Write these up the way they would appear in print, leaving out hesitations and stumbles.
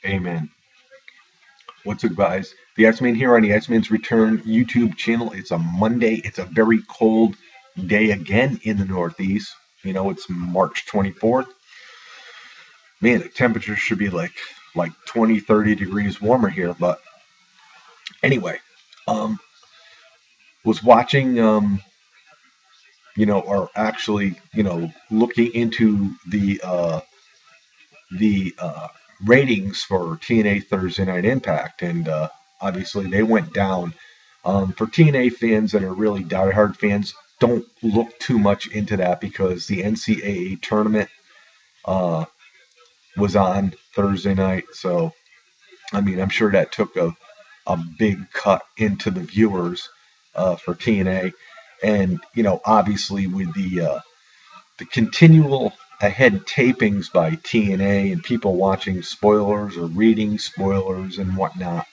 Amen. What's up, guys? The X-Men here on the X-Men's Return YouTube channel. It's a Monday. It's a very cold day again in the Northeast. It's March 24th. Man, the temperature should be like 20, 30 degrees warmer here. But anyway, um, was watching, or actually, looking into the ratings for TNA Thursday Night Impact, and obviously they went down. For TNA fans that are really diehard fans, don't look too much into that because the NCAA tournament uh, was on Thursday night. So, I mean, I'm sure that took a big cut into the viewers for TNA. And, obviously with the continual ahead tapings by TNA and people watching spoilers or reading spoilers and whatnot,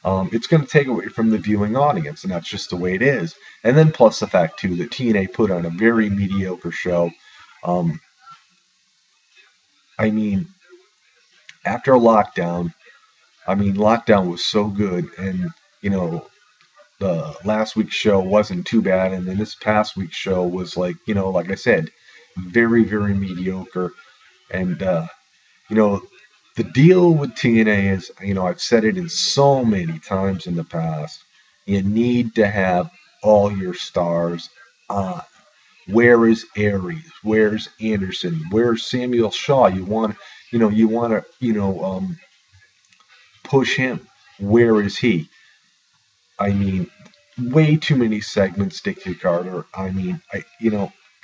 it's going to take away from the viewing audience, and that's just the way it is. And then plus the fact too that TNA put on a very mediocre show. Um, I mean, after lockdown, lockdown was so good, and you know the last week's show wasn't too bad, and then this past week's show was like I said, very very mediocre. And you know the deal with TNA is, I've said it in so many times in the past. You need to have all your stars on. Where is Aries? Where's Anderson? Where's Samuel Shaw? You want to push him. Where is he? I mean, way too many segments, Dixie Carter.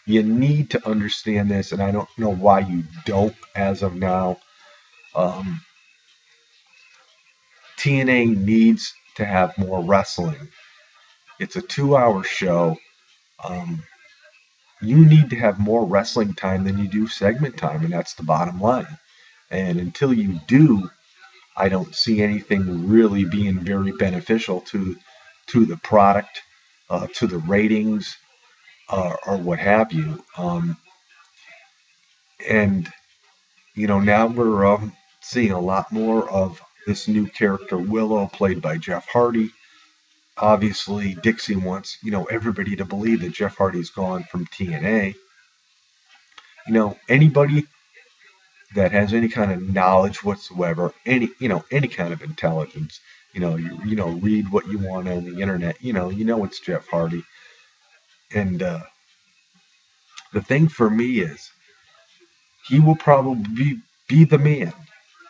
You need to understand this, and I don't know why you don't as of now. Um, TNA needs to have more wrestling. It's a 2 hour show. Um, you need to have more wrestling time than you do segment time, and that's the bottom line. And until you do, I don't see anything really being very beneficial to the product, to the ratings, or what have you. And now we're seeing a lot more of this new character Willow, played by Jeff Hardy. Obviously, Dixie wants everybody to believe that Jeff Hardy's gone from TNA. Anybody that has any kind of knowledge whatsoever, any kind of intelligence, read what you want on the internet. It's Jeff Hardy. And the thing for me is, he will probably be the man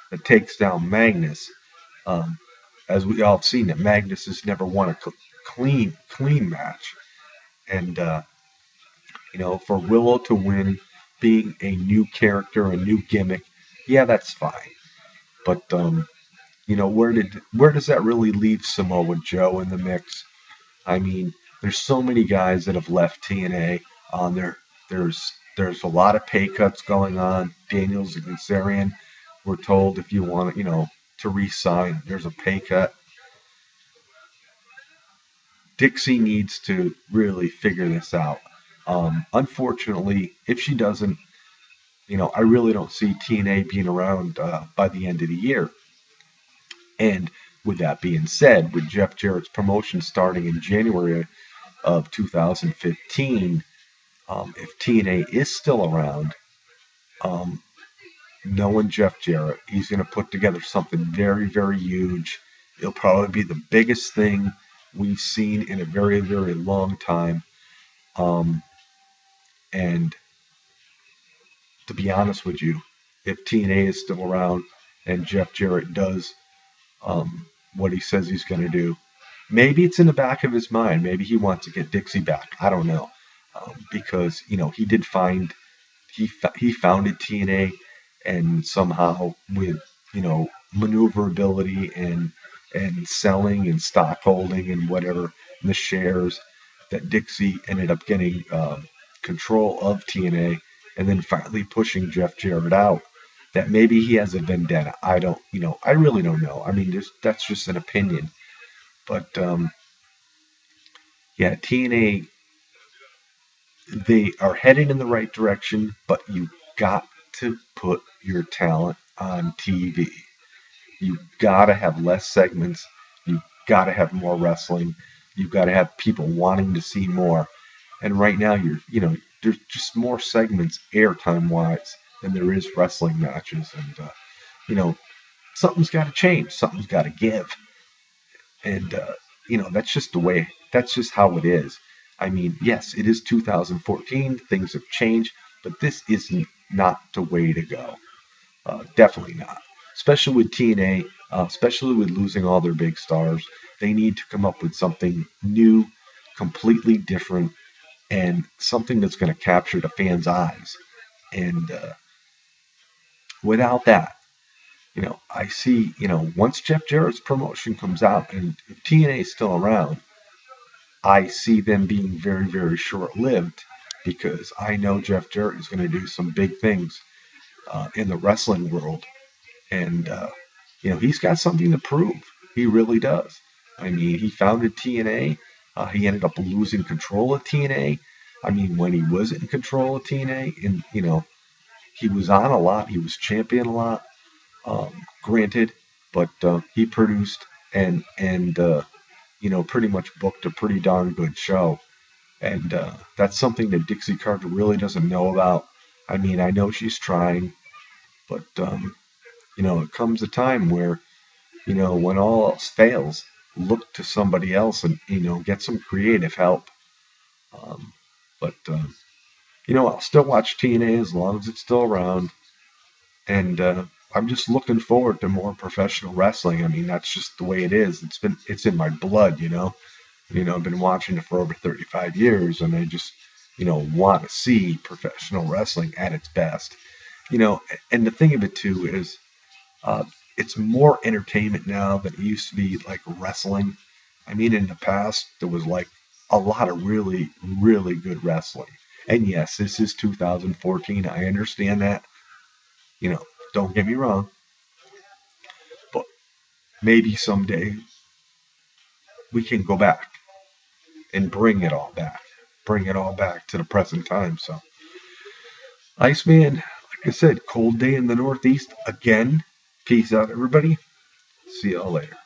that takes down Magnus. Um, as we all have seen, that Magnus has never won a clean match. And for Willow to win, being a new character, a new gimmick, yeah, that's fine. But where does that really leave Samoa Joe in the mix? I mean, there's so many guys that have left TNA. There's a lot of pay cuts going on. Daniels and Kazarian were told, if you want to re-sign, there's a pay cut. Dixie needs to really figure this out. Unfortunately, if she doesn't, I really don't see TNA being around by the end of the year. And with that being said, with Jeff Jarrett's promotion starting in January of 2015, if TNA is still around, knowing Jeff Jarrett, he's going to put together something very, very huge. It'll probably be the biggest thing we've seen in a very, very long time. And to be honest with you, if TNA is still around and Jeff Jarrett does what he says he's going to do, maybe it's in the back of his mind. Maybe he wants to get Dixie back. I don't know, because he did find he founded TNA, and somehow with maneuverability and selling and stock holding and whatever, and the shares, that Dixie ended up getting control of TNA, and then finally pushing Jeff Jarrett out. That maybe he has a vendetta. I don't, I really don't know. I mean, that's just an opinion. But yeah, TNA, they are heading in the right direction, but you got to put your talent on TV. You gotta have less segments. You gotta have more wrestling. You've got to have people wanting to see more. And right now, there's just more segments airtime wise than there is wrestling matches. And you know, something's got to change. Something's got to give. And that's just the way. That's just how it is. I mean, yes, it is 2014. Things have changed, but this isn't not the way to go. Definitely not. Especially with TNA, especially with losing all their big stars, they need to come up with something new, completely different, and something that's going to capture the fans' eyes. And without that, I see, once Jeff Jarrett's promotion comes out and if TNA is still around, I see them being very, very short-lived because I know Jeff Jarrett is going to do some big things in the wrestling world, and he's got something to prove. He really does. I mean, he founded TNA. He ended up losing control of TNA. I mean, when he was in control of TNA, and he was on a lot. He was champion a lot. Granted, but he produced and pretty much booked a pretty darn good show. And that's something that Dixie Carter really doesn't know about. I mean, I know she's trying, but it comes a time where when all else fails, look to somebody else and get some creative help. But I'll still watch TNA as long as it's still around, and I'm just looking forward to more professional wrestling. I mean, that's just the way it is. It's in my blood. I've been watching it for over 35 years, and I just want to see professional wrestling at its best. And the thing of it too is uh, it's more entertainment now than it used to be like wrestling. I mean, in the past, there was like a lot of really, really good wrestling. And yes, this is 2014. I understand that. You know, don't get me wrong, but maybe someday we can go back and bring it all back to the present time. So, Iceman, like I said, cold day in the Northeast again. Peace out, everybody. See y'all later.